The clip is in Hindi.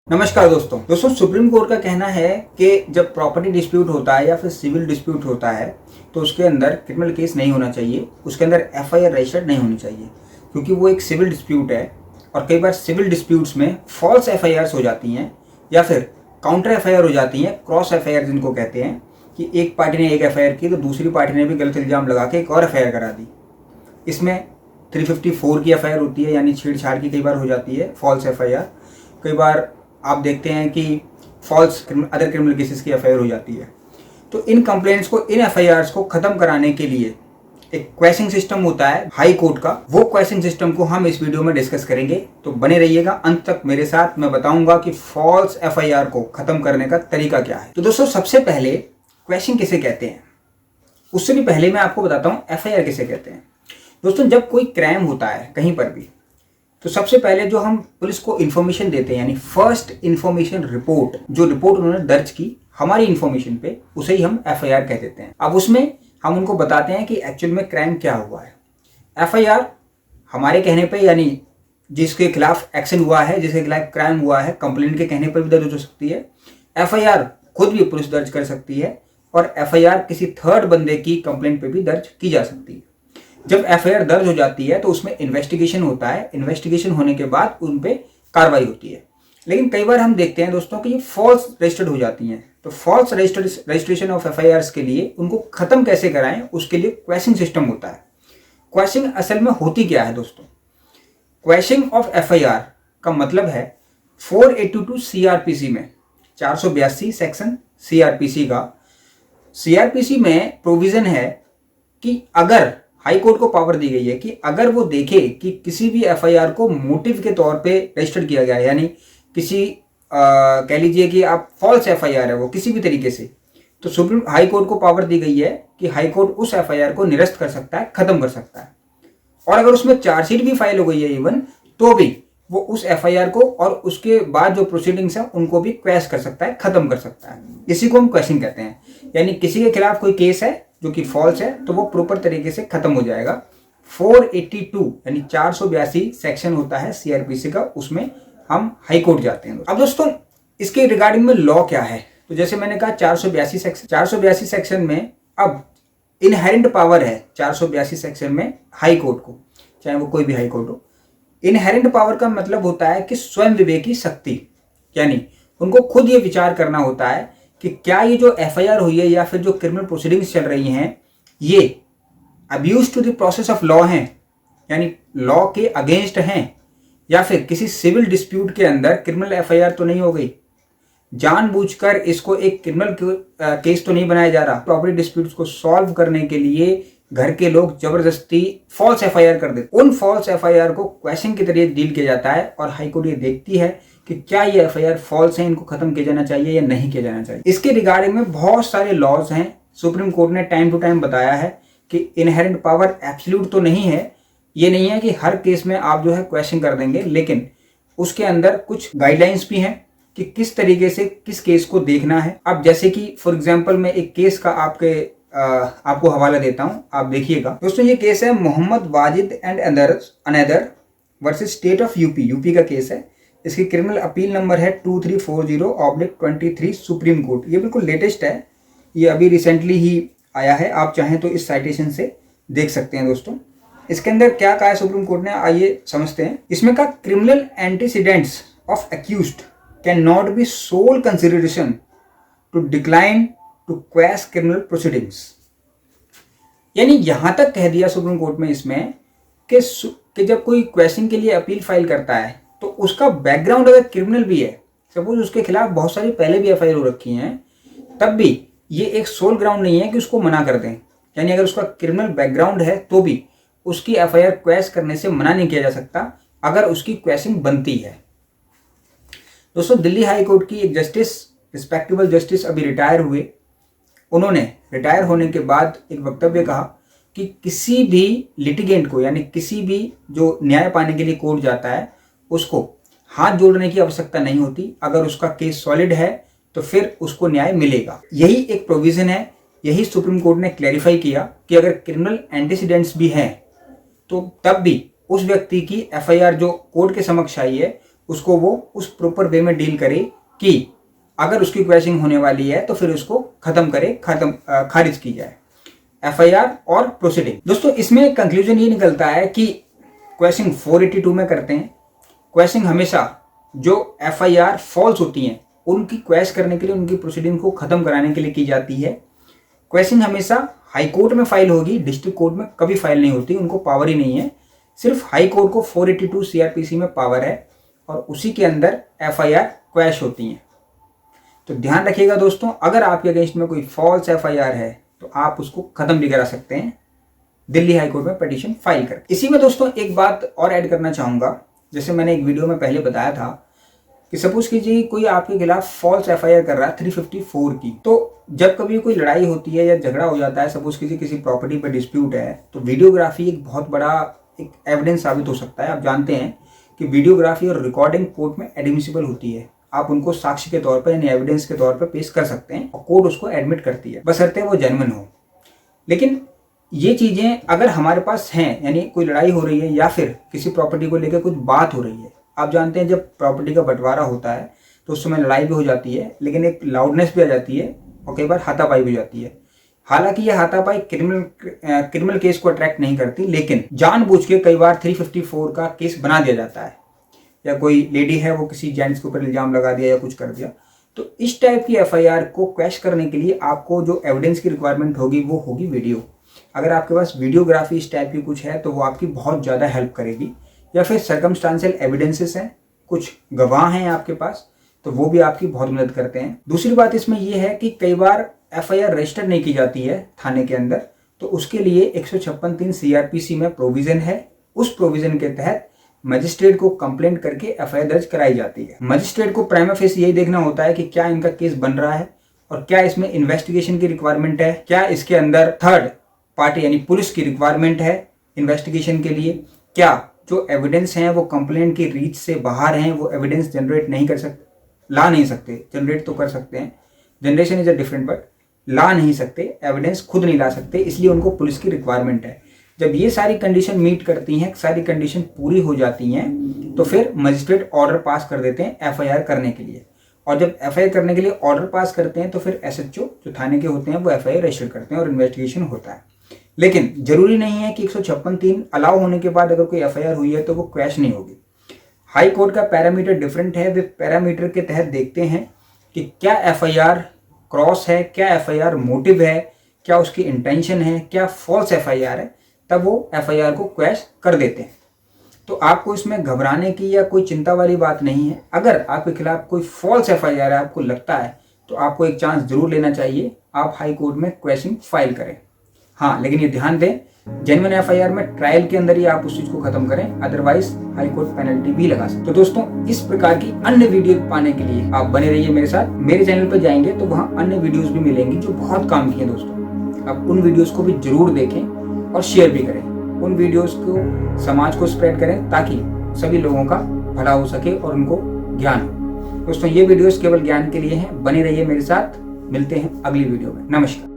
नमस्कार दोस्तों सुप्रीम कोर्ट का कहना है कि जब प्रॉपर्टी डिस्प्यूट होता है या फिर सिविल डिस्प्यूट होता है तो उसके अंदर क्रिमिनल केस नहीं होना चाहिए, उसके अंदर एफआईआर रजिस्टर्ड नहीं होनी चाहिए क्योंकि वो एक सिविल डिस्प्यूट है। और कई बार सिविल डिस्प्यूट्स में फॉल्स एफआईआर्स हो जाती हैं या फिर काउंटर एफआईआर हो जाती हैं, क्रॉस एफआईआर जिनको कहते हैं कि एक पार्टी ने एक एफआईआर की तो दूसरी पार्टी ने भी गलत इल्ज़ाम लगा के एक और एफआईआर करा दी। इसमें 354 की एफआईआर होती है, यानी छेड़छाड़ की कई बार हो जाती है फॉल्स एफआईआर। कई बार आप देखते हैं कि फॉल्स अदर क्रिमिनल केसेस की एफआईआर हो जाती है। तो इन कंप्लेंट्स को, इन एफआईआर्स को खत्म कराने के लिए एक क्वेशिंग सिस्टम होता है हाई कोर्ट का। वो क्वेशिंग सिस्टम को हम इस वीडियो में डिस्कस करेंगे, तो बने रहिएगा अंत तक मेरे साथ। मैं बताऊंगा कि फॉल्स एफआईआर को खत्म करने का तरीका क्या है। तो दोस्तों, सबसे पहले क्वेशिंग किसे कहते हैं उससे भी पहले मैं आपको बताता हूं एफआईआर किसे कहते हैं। दोस्तों, जब कोई क्राइम होता है कहीं पर भी तो सबसे पहले जो हम पुलिस को इन्फॉर्मेशन देते हैं, यानी फर्स्ट इन्फॉर्मेशन रिपोर्ट, जो रिपोर्ट उन्होंने दर्ज की हमारी इन्फॉर्मेशन पे, उसे ही हम एफआईआर कह देते हैं। अब उसमें हम उनको बताते हैं कि एक्चुअल में क्राइम क्या हुआ है। एफआईआर हमारे कहने पे, यानी जिसके खिलाफ एक्शन हुआ है, जिसके खिलाफ क्राइम हुआ है, कंप्लेंट के कहने पर भी दर्ज हो सकती है। एफआईआर खुद भी पुलिस दर्ज कर सकती है और एफआईआर किसी थर्ड बंदे की कंप्लेंट पे भी दर्ज की जा सकती है। जब एफआईआर दर्ज हो जाती है तो उसमें इन्वेस्टिगेशन होता है, इन्वेस्टिगेशन होने के बाद उन पे कार्रवाई होती है। लेकिन कई बार हम देखते हैं दोस्तों कि ये फॉल्स रजिस्टर्ड हो जाती हैं। तो फॉल्स रजिस्ट्रेशन ऑफ एफआईआर्स के लिए उनको खत्म कैसे कराएं, उसके लिए क्वेशिंग सिस्टम होता है। क्वेशिंग असल में होती क्या है दोस्तों? क्वेशिंग ऑफ एफआईआर का मतलब है 482 सीआरपीसी में, 482 सेक्शन सीआरपीसी का, सीआरपीसी में प्रोविजन है कि अगर हाई कोर्ट को पावर दी गई है कि अगर वो देखे कि किसी भी एफआईआर को मोटिव के तौर पे रजिस्टर किया गया है, यानी किसी कह लीजिए कि आप फॉल्स एफआईआर है वो किसी भी तरीके से, तो सुप्रीम हाई कोर्ट को पावर दी गई है कि हाई कोर्ट उस एफआईआर को निरस्त कर सकता है, खत्म कर सकता है। और अगर उसमें चार्जशीट भी फाइल हो गई है इवन, तो भी वो उस एफआईआर को और उसके बाद जो प्रोसीडिंग्स है उनको भी क्वैश कर सकता है, खत्म कर सकता है। इसी को हम क्वेश्चन कहते हैं। यानी किसी के खिलाफ कोई केस है जो कि फॉल्स है तो वो प्रॉपर तरीके से खत्म हो जाएगा। 482 यानी 482 सेक्शन होता है सीआरपीसी का, उसमें हम हाई कोर्ट जाते हैं। अब दोस्तों, इसके रिगार्डिंग में लॉ क्या है? तो जैसे मैंने कहा 482 सेक्शन में अब इनहेरेंट पावर है 482 सेक्शन में हाई कोर्ट को, चाहे वो कोई भी हाई कोर्ट हो। इनहेरेंट पावर का मतलब होता है कि स्वयं विवेकी शक्ति, यानी उनको खुद ये विचार करना होता है कि क्या ये जो एफआईआर हुई है या फिर जो क्रिमिनल प्रोसीडिंग्स चल रही हैं ये abuse to the process of law हैं, यानी लॉ के अगेंस्ट हैं, या फिर किसी सिविल डिस्प्यूट के अंदर क्रिमिनल एफआईआर तो नहीं हो गई, जानबूझकर इसको एक क्रिमिनल केस तो नहीं बनाया जा रहा। प्रॉपर्टी डिस्प्यूट्स को सॉल्व करने के लिए घर के लोग जबरदस्ती फॉल्स एफआईआर कर देते। उन फॉल्स एफआईआर को क्वेश्चन के जरिए डील किया जाता है और हाईकोर्ट ये देखती है कि क्या ये एफआईआर फॉल्स है, इनको खत्म किया जाना चाहिए या नहीं किया जाना चाहिए। इसके रिगार्डिंग में बहुत सारे लॉज हैं। सुप्रीम कोर्ट ने टाइम टू टाइम बताया है कि इनहेरेंट पावर एब्सोल्यूट तो नहीं है, ये नहीं है कि हर केस में आप जो है क्वेश्चन कर देंगे, लेकिन उसके अंदर कुछ गाइडलाइंस भी हैं कि किस तरीके से किस केस को देखना है। अब जैसे कि फॉर एग्जाम्पल मैं एक केस का आपको हवाला देता हूं, आप देखिएगा दोस्तों। ये केस है Mohammad Wajid and another versus state of UP का केस है। इसकी क्रिमिनल अपील नंबर है 2340/23 सुप्रीम कोर्ट। ये बिल्कुल लेटेस्ट है, ये अभी रिसेंटली ही आया है। आप चाहें तो इस साइटेशन से देख सकते हैं दोस्तों। इसके अंदर क्या कहा है सुप्रीम कोर्ट ने, आइए समझते हैं। इसमें कहा criminal antecedents of accused can not be sole consideration to decline to quash criminal proceedings. यानी यहां तक कह दिया सुप्रीम कोर्ट में इसमें कि जब कोई क्वेश्चन के लिए अपील फाइल करता है तो उसका बैकग्राउंड अगर क्रिमिनल भी है, सपोज उसके खिलाफ बहुत सारी पहले भी एफआईआर हो रखी हैं, तब भी ये एक सोल ग्राउंड नहीं है कि उसको मना कर दें। यानी अगर उसका क्रिमिनल बैकग्राउंड है तो भी उसकी एफआईआर क्वैश करने से मना नहीं किया जा सकता अगर उसकी क्वेश्चन बनती है। दोस्तों, दिल्ली हाई कोर्ट की एक जस्टिस, रिस्पेक्टेबल जस्टिस, अभी रिटायर हुए। उन्होंने रिटायर होने के बाद एक वक्तव्य कहा कि किसी भी लिटिगेंट को, यानी किसी भी जो न्याय पाने के लिए कोर्ट जाता है, उसको हाथ जोड़ने की आवश्यकता नहीं होती। अगर उसका केस सॉलिड है तो फिर उसको न्याय मिलेगा। यही एक प्रोविजन है, यही सुप्रीम कोर्ट ने क्लैरिफाई किया कि अगर क्रिमिनल एंटीसीडेंट्स भी हैं तो तब भी उस व्यक्ति की एफआईआर जो कोर्ट के समक्ष आई है उसको वो उस प्रॉपर वे में डील करे कि अगर उसकी क्वेश्चनिंग होने वाली है तो फिर उसको खत्म करे, खारिज की जाए, एफआईआर और प्रोसीडिंग। दोस्तों इसमें कंक्लूजन ये निकलता है कि क्वेश्चनिंग 482 में करते हैं। क्वेश्चनिंग हमेशा जो एफआईआर फॉल्स होती हैं उनकी क्वेश करने के लिए, उनकी प्रोसीडिंग को खत्म कराने के लिए की जाती है। क्वेश्चनिंग हमेशा हाई कोर्ट में फाइल होगी, डिस्ट्रिक्ट कोर्ट में कभी फाइल नहीं होती, उनको पावर ही नहीं है। सिर्फ हाई कोर्ट को 482 सीआरपीसी में पावर है और उसी के अंदर एफआईआर क्वैश होती हैं। तो ध्यान रखिएगा दोस्तों, अगर आपके अगेंस्ट में कोई फॉल्स एफआईआर है तो आप उसको खत्म भी करा सकते हैं दिल्ली हाई कोर्ट में पिटीशन फाइल कर। इसी में दोस्तों एक बात और ऐड करना चाहूंगा, जैसे मैंने एक वीडियो में पहले बताया था कि सपोज कीजिए कोई आपके खिलाफ फॉल्स एफआईआर कर रहा है 354 की, तो जब कभी कोई लड़ाई होती है या झगड़ा हो जाता है, सपोज कीजिए किसी प्रॉपर्टी पर डिस्प्यूट है, तो वीडियोग्राफी एक बहुत बड़ा एक एविडेंस साबित हो सकता है। आप जानते हैं कि वीडियोग्राफी और रिकॉर्डिंग कोर्ट में एडमिसिबल होती है, आप उनको साक्ष्य के तौर पर यानी एविडेंस के तौर पर पेश कर सकते हैं और कोर्ट उसको एडमिट करती है, बशर्ते वो जेन्युइन हो। लेकिन ये चीजें अगर हमारे पास हैं, यानी कोई लड़ाई हो रही है या फिर किसी प्रॉपर्टी को लेकर कुछ बात हो रही है, आप जानते हैं जब प्रॉपर्टी का बंटवारा होता है तो उस समय लड़ाई भी हो जाती है, लेकिन एक लाउडनेस भी आ जाती है और कई बार हाथापाई भी हो जाती है। हालांकि यह हाथापाई क्रिमिनल केस को अट्रैक्ट नहीं करती, लेकिन जानबूझ के कई बार 354 का केस बना दिया जाता है, या कोई लेडी है वो किसी जेंट्स के ऊपर इल्जाम लगा दिया या कुछ कर दिया। तो इस टाइप की एफआईआर को क्वैश करने के लिए आपको जो एविडेंस की रिक्वायरमेंट होगी वो होगी वीडियो। अगर आपके पास वीडियोग्राफी इस टाइप की कुछ है तो वो आपकी बहुत ज़्यादा हेल्प करेगी, या फिर सर्कमस्टांशियल एविडेंसेस हैं, कुछ गवाह हैं आपके पास, तो वो भी आपकी बहुत मदद करते हैं। दूसरी बात इसमें यह है कि कई बार एफआईआर रजिस्टर नहीं की जाती है थाने के अंदर, तो उसके लिए 156(3) सीआरपीसी में प्रोविजन है। उस प्रोविजन के तहत मजिस्ट्रेट को कंप्लेंट करके एफआईआर दर्ज कराई जाती है। मजिस्ट्रेट को प्राइमा फेसी यही देखना होता है कि क्या इनका केस बन रहा है और क्या इसमें इन्वेस्टिगेशन की रिक्वायरमेंट है, क्या इसके अंदर थर्ड पार्टी यानी पुलिस की रिक्वायरमेंट है इन्वेस्टिगेशन के लिए, क्या जो एविडेंस हैं वो कंप्लेंट की रीच से बाहर हैं, वो एविडेंस जनरेट नहीं कर सकते, ला नहीं सकते, जनरेट तो कर सकते हैं, generation is a different, but ला नहीं सकते, एविडेंस खुद नहीं ला सकते, इसलिए उनको पुलिस की रिक्वायरमेंट है। जब ये सारी कंडीशन मीट करती हैं, सारी कंडीशन पूरी हो जाती हैं, तो फिर मजिस्ट्रेट ऑर्डर पास कर देते हैं एफआईआर करने के लिए। और जब एफआईआर करने के लिए ऑर्डर पास करते हैं तो फिर एसएचओ जो थाने के होते हैं वो एफआईआर रजिस्टर करते हैं और इन्वेस्टिगेशन होता है। लेकिन जरूरी नहीं है कि 156(3) अलाउ होने के बाद अगर कोई एफआईआर हुई है तो वो क्वैश नहीं होगी। हाई कोर्ट का पैरामीटर डिफरेंट है, वे पैरामीटर के तहत देखते हैं कि क्या एफआईआर क्रॉस है, क्या एफआईआर मोटिव है, क्या उसकी इंटेंशन है, क्या फॉल्स एफआईआर है, तब वो एफआईआर को क्वैश कर देते हैं। तो आपको इसमें घबराने की या कोई चिंता वाली बात नहीं है। अगर आपके खिलाफ कोई फॉल्स एफआईआर है, आपको लगता है, तो आपको एक चांस जरूर लेना चाहिए, आप हाई कोर्ट में क्वेश्चन फाइल करें। हाँ, लेकिन ये ध्यान दें, जेन्युइन एफआईआर में ट्रायल के अंदर ही आप उस चीज को खत्म करें, अदरवाइज हाई कोर्ट पेनल्टी भी लगा सकते। तो दोस्तों, इस प्रकार की अन्य वीडियो पाने के लिए आप बने रहिए मेरे साथ। मेरे चैनल पर जाएंगे तो वहाँ अन्य वीडियोस भी मिलेंगी जो बहुत काम की हैं दोस्तों। आप उन वीडियोस को भी जरूर देखें और शेयर भी करें, उन वीडियोस को समाज को स्प्रेड करें ताकि सभी लोगों का भला हो सके और उनको ज्ञान हो। दोस्तों, ये वीडियोस केवल ज्ञान के लिए हैं, बने रहिए मेरे साथ। मिलते हैं अगली वीडियो में। नमस्कार।